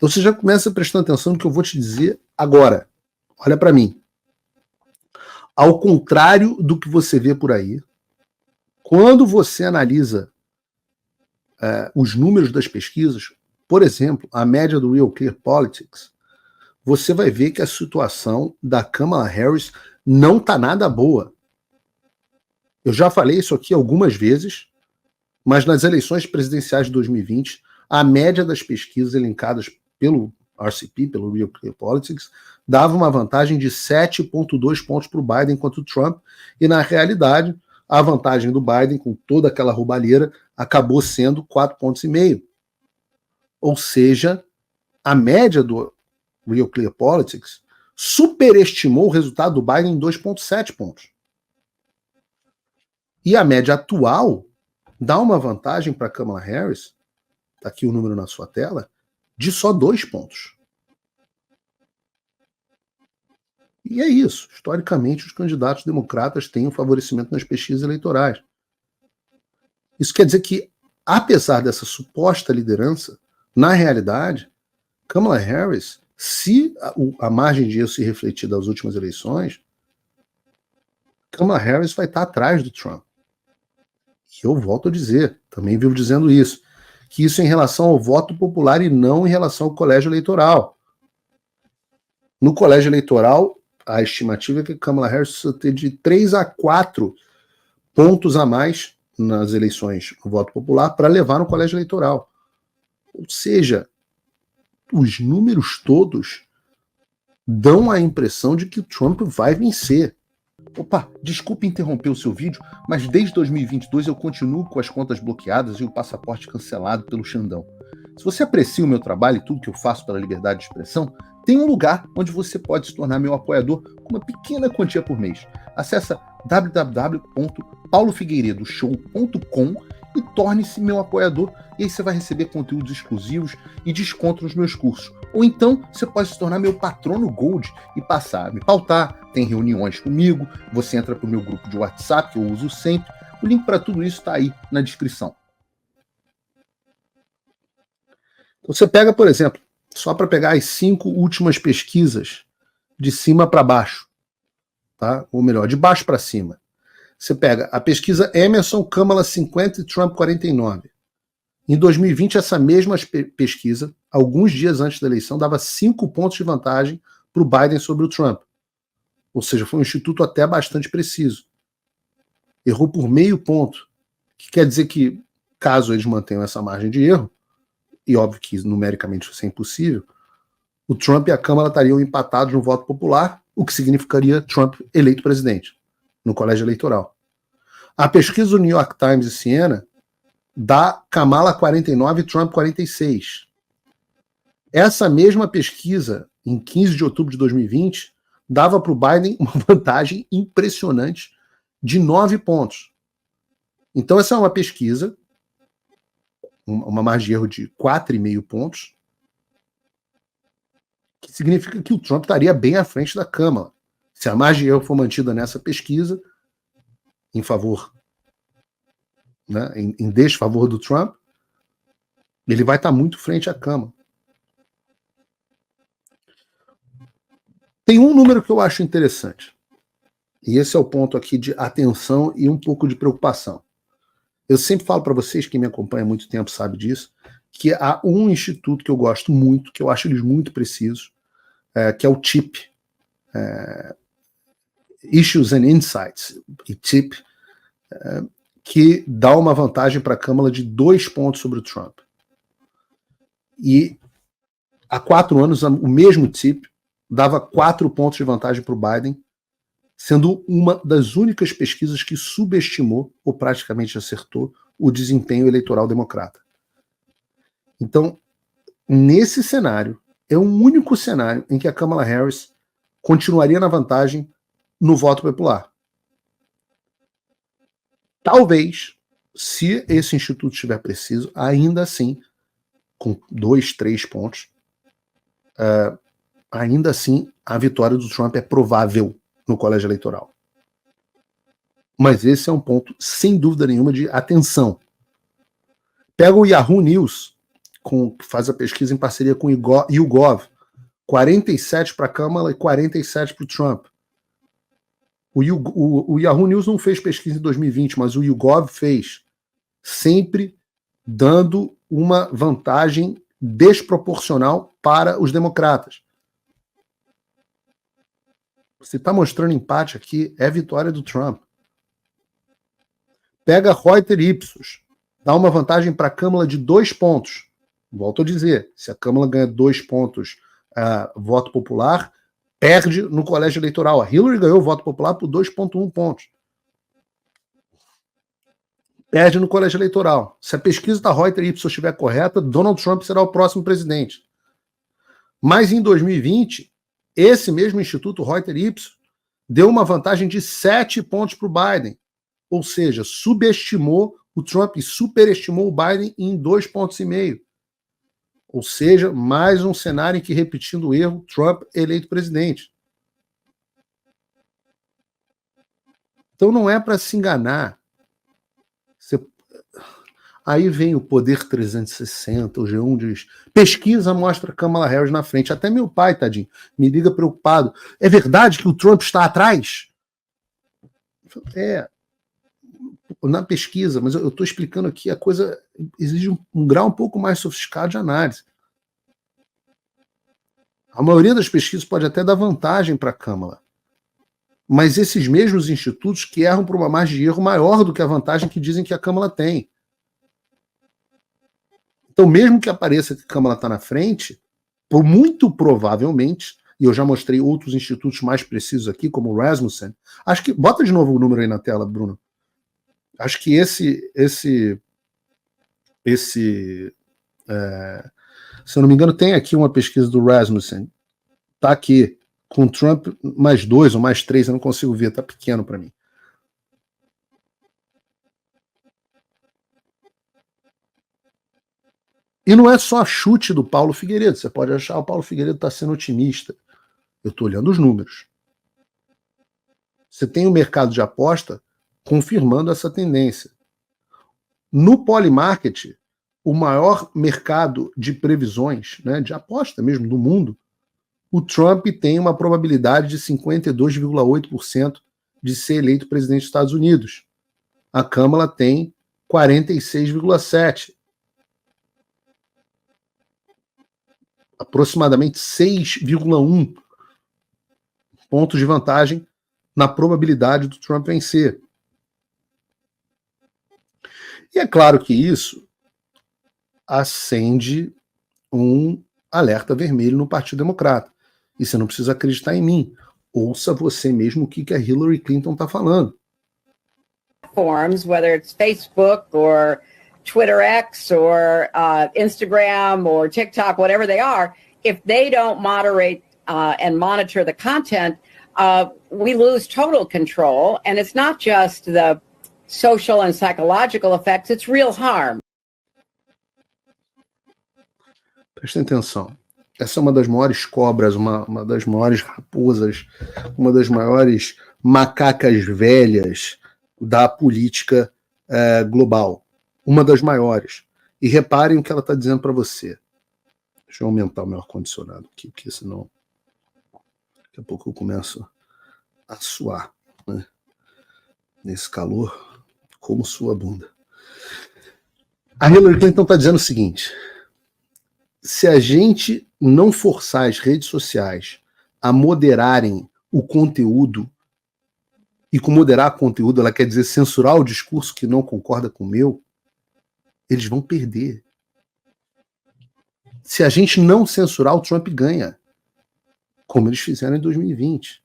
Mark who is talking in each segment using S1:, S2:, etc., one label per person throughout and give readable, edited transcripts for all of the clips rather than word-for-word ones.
S1: Então você já começa prestando atenção no que eu vou te dizer agora. Olha para mim. Ao contrário do que você vê por aí, quando você analisa os números das pesquisas, por exemplo, a média do Real Clear Politics, você vai ver que a situação da Kamala Harris não está nada boa. Eu já falei isso aqui algumas vezes, mas nas eleições presidenciais de 2020, a média das pesquisas elencadas pelo RCP, pelo Real Clear Politics, dava uma vantagem de 7,2 pontos para o Biden contra o Trump, e na realidade, a vantagem do Biden, com toda aquela roubalheira, acabou sendo 4,5 pontos. Ou seja, a média do Real Clear Politics superestimou o resultado do Biden em 2,7 pontos. E a média atual dá uma vantagem para Kamala Harris, está aqui o número na sua tela, de só 2 pontos. E é isso. Historicamente, os candidatos democratas têm um favorecimento nas pesquisas eleitorais. Isso quer dizer que, apesar dessa suposta liderança, na realidade, Kamala Harris, se a margem de erro se refletir das últimas eleições, Kamala Harris vai estar atrás do Trump. E eu volto a dizer, também vivo dizendo isso, que isso é em relação ao voto popular e não em relação ao colégio eleitoral. No colégio eleitoral, a estimativa é que Kamala Harris precisa ter de 3 a 4 pontos a mais nas eleições no voto popular para levar no colégio eleitoral. Ou seja, os números todos dão a impressão de que o Trump vai vencer. Opa, desculpe interromper o seu vídeo, mas desde 2022 eu continuo com as contas bloqueadas e o passaporte cancelado pelo Xandão. Se você aprecia o meu trabalho e tudo que eu faço pela liberdade de expressão, tem um lugar onde você pode se tornar meu apoiador com uma pequena quantia por mês. Acesse www.paulofigueiredoshow.com e torne-se meu apoiador, e aí você vai receber conteúdos exclusivos e desconto nos meus cursos. Ou então você pode se tornar meu patrono Gold e passar a me pautar, tem reuniões comigo, você entra para o meu grupo de WhatsApp, que eu uso sempre. O link para tudo isso está aí na descrição. Então você pega, por exemplo, só para pegar as 5 últimas pesquisas de cima para baixo, tá? Ou melhor, de baixo para cima. Você pega a pesquisa Emerson, Kamala 50 e Trump 49. Em 2020, essa mesma pesquisa, alguns dias antes da eleição, dava 5 pontos de vantagem para o Biden sobre o Trump. Ou seja, foi um instituto até bastante preciso. Errou por meio ponto, que quer dizer que, caso eles mantenham essa margem de erro, e óbvio que numericamente isso é impossível, o Trump e a Kamala estariam empatados no voto popular, o que significaria Trump eleito presidente no colégio eleitoral. A pesquisa do New York Times e Siena dá Kamala 49 e Trump 46. Essa mesma pesquisa, em 15 de outubro de 2020, dava para o Biden uma vantagem impressionante de 9 pontos. Então essa é uma pesquisa, uma margem de erro de 4,5 pontos, que significa que o Trump estaria bem à frente da Kamala. Se a margem de erro for mantida nessa pesquisa, em favor, né, em desfavor do Trump, ele vai estar muito frente à Kamala. Tem um número que eu acho interessante, e esse é o ponto aqui de atenção e um pouco de preocupação. Eu sempre falo para vocês, quem me acompanha há muito tempo sabe disso, que há um instituto que eu gosto muito, que eu acho eles muito precisos, que é o TIP, Issues and Insights, e TIP, que dá uma vantagem para a Kamala de 2 pontos sobre o Trump. E há 4 anos, o mesmo TIP dava 4 pontos de vantagem para o Biden, sendo uma das únicas pesquisas que subestimou, ou praticamente acertou, o desempenho eleitoral democrata. Então, nesse cenário, é o único cenário em que a Kamala Harris continuaria na vantagem no voto popular. Talvez, se esse instituto estiver preciso, ainda assim, com 2, 3 pontos, ainda assim a vitória do Trump é provável no colégio eleitoral. Mas esse é um ponto, sem dúvida nenhuma, de atenção. Pega o Yahoo News, que faz a pesquisa em parceria com o YouGov. 47 para a Kamala e 47 para o Trump. O Yahoo News não fez pesquisa em 2020, mas o YouGov fez, sempre dando uma vantagem desproporcional para os democratas. Você está mostrando empate aqui, é vitória do Trump. Pega Reuters Ipsos, dá uma vantagem para a Kamala de 2 pontos. Volto a dizer, se a Kamala ganha 2 pontos voto popular, perde no colégio eleitoral. A Hillary ganhou o voto popular por 2,1 pontos. Perde no colégio eleitoral. Se a pesquisa da Reuters Ipsos estiver correta, Donald Trump será o próximo presidente. Mas em 2020, esse mesmo instituto Reuters Ipsos deu uma vantagem de 7 pontos para o Biden. Ou seja, subestimou o Trump e superestimou o Biden em 2,5 pontos. Ou seja, mais um cenário em que, repetindo o erro, Trump eleito presidente. Então não é para se enganar. Aí vem o Poder 360, o G1 diz, pesquisa mostra Kamala Harris na frente. Até meu pai, tadinho, me liga preocupado. É verdade que o Trump está atrás? Na pesquisa, mas eu estou explicando aqui, a coisa exige um grau um pouco mais sofisticado de análise. A maioria das pesquisas pode até dar vantagem para a Kamala, mas esses mesmos institutos que erram por uma margem de erro maior do que a vantagem que dizem que a Kamala tem. Então, mesmo que apareça que a Kamala está na frente, muito provavelmente, e eu já mostrei outros institutos mais precisos aqui, como o Rasmussen, acho que, bota de novo o número aí na tela, Bruno. Acho que se eu não me engano, tem aqui uma pesquisa do Rasmussen. Está aqui, com Trump mais 2 ou mais 3, eu não consigo ver, está pequeno para mim. E não é só chute do Paulo Figueiredo. Você pode achar que o Paulo Figueiredo está sendo otimista. Eu estou olhando os números. Você tem o mercado de aposta confirmando essa tendência. No Polymarket, o maior mercado de previsões, né, de aposta mesmo do mundo, o Trump tem uma probabilidade de 52,8% de ser eleito presidente dos Estados Unidos. A Kamala tem 46,7%. Aproximadamente 6,1 pontos de vantagem na probabilidade do Trump vencer. E é claro que isso acende um alerta vermelho no Partido Democrata. E você não precisa acreditar em mim. Ouça você mesmo o que a Hillary Clinton está falando.
S2: Forms, whether it's Facebook or Twitter X or Instagram or TikTok, whatever they are, if they don't moderate and monitor the content, we lose total control. And it's not just the social and psychological effects, it's real harm.
S1: Prestem atenção. Essa é uma das maiores cobras, uma das maiores raposas, uma das maiores macacas velhas da política global. Uma das maiores. E reparem o que ela está dizendo para você. Deixa eu aumentar o meu ar-condicionado aqui, porque senão daqui a pouco eu começo a suar, né? Nesse calor, como sua bunda. A Hillary Clinton está dizendo o seguinte: se a gente não forçar as redes sociais a moderarem o conteúdo, e com moderar conteúdo ela quer dizer censurar o discurso que não concorda com o meu, eles vão perder. Se a gente não censurar, o Trump ganha, como eles fizeram em 2020.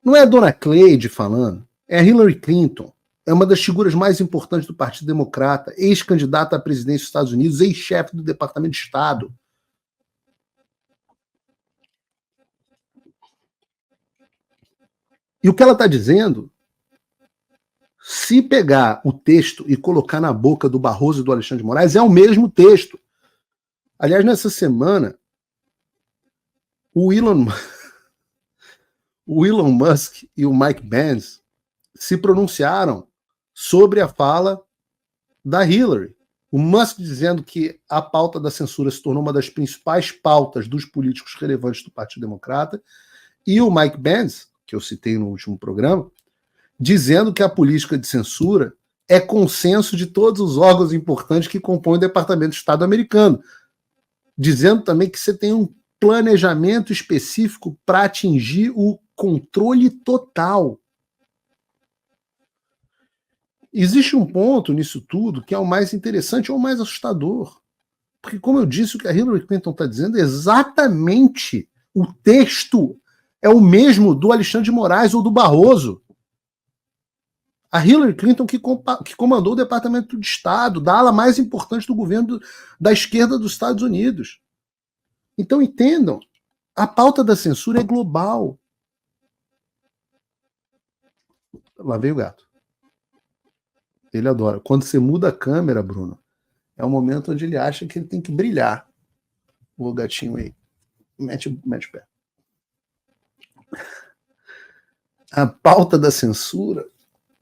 S1: Não é a dona Cleide falando, é a Hillary Clinton. É uma das figuras mais importantes do Partido Democrata, ex-candidata à presidência dos Estados Unidos, ex-chefe do Departamento de Estado. E o que ela está dizendo, se pegar o texto e colocar na boca do Barroso e do Alexandre de Moraes, é o mesmo texto. Aliás, nessa semana, o Elon Musk e o Mike Pence se pronunciaram sobre a fala da Hillary. O Musk dizendo que a pauta da censura se tornou uma das principais pautas dos políticos relevantes do Partido Democrata, e o Mike Pence, que eu citei no último programa, dizendo que a política de censura é consenso de todos os órgãos importantes que compõem o Departamento de Estado americano, dizendo também que você tem um planejamento específico para atingir o controle total. Existe um ponto nisso tudo que é o mais interessante ou o mais assustador. Porque, como eu disse, o que a Hillary Clinton está dizendo é exatamente o texto é o mesmo do Alexandre de Moraes ou do Barroso. A Hillary Clinton que comandou o Departamento de Estado, da ala mais importante do governo da esquerda dos Estados Unidos. Então, entendam, a pauta da censura é global. Lá veio o gato. Ele adora. Quando você muda a câmera, Bruno, é o momento onde ele acha que ele tem que brilhar. O gatinho aí. Mete o pé. A pauta da censura,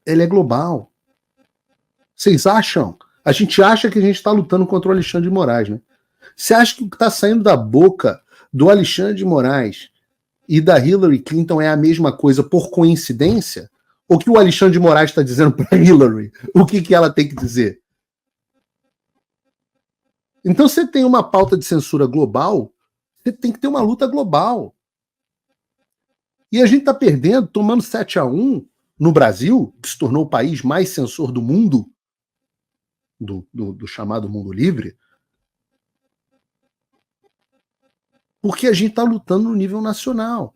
S1: ela é global. Vocês acham? A gente acha que a gente está lutando contra o Alexandre de Moraes, né? Você acha que o que está saindo da boca do Alexandre de Moraes e da Hillary Clinton é a mesma coisa por coincidência? Ou que o Alexandre de Moraes está dizendo para Hillary o que ela tem que dizer? Então, você tem uma pauta de censura global, você tem que ter uma luta global. E a gente está perdendo, tomando 7-1 no Brasil, que se tornou o país mais censor do mundo, do chamado mundo livre, porque a gente está lutando no nível nacional.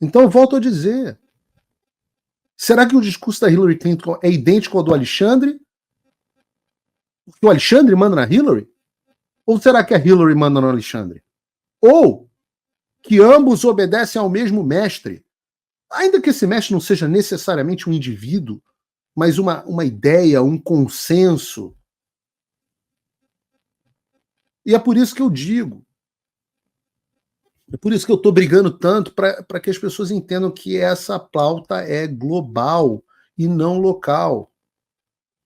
S1: Então, eu volto a dizer, será que o discurso da Hillary Clinton é idêntico ao do Alexandre? Porque o Alexandre manda na Hillary? Ou será que a Hillary manda no Alexandre? Ou que ambos obedecem ao mesmo mestre, ainda que esse mestre não seja necessariamente um indivíduo, mas uma ideia, um consenso. E é por isso que eu digo, é por isso que eu estou brigando tanto para que as pessoas entendam que essa pauta é global e não local.